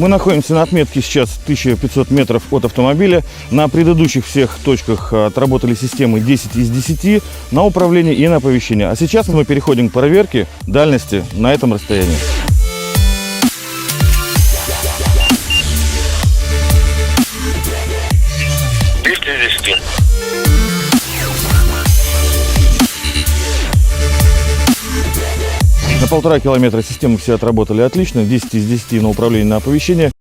Мы находимся на отметке сейчас 1500 метров от автомобиля. На предыдущих всех точках отработали системы 10 из 10 на управление и на оповещение. А сейчас мы переходим к проверке дальности на этом расстоянии. На 1,5 километра системы все отработали отлично, 10 из 10 на управление, на оповещение.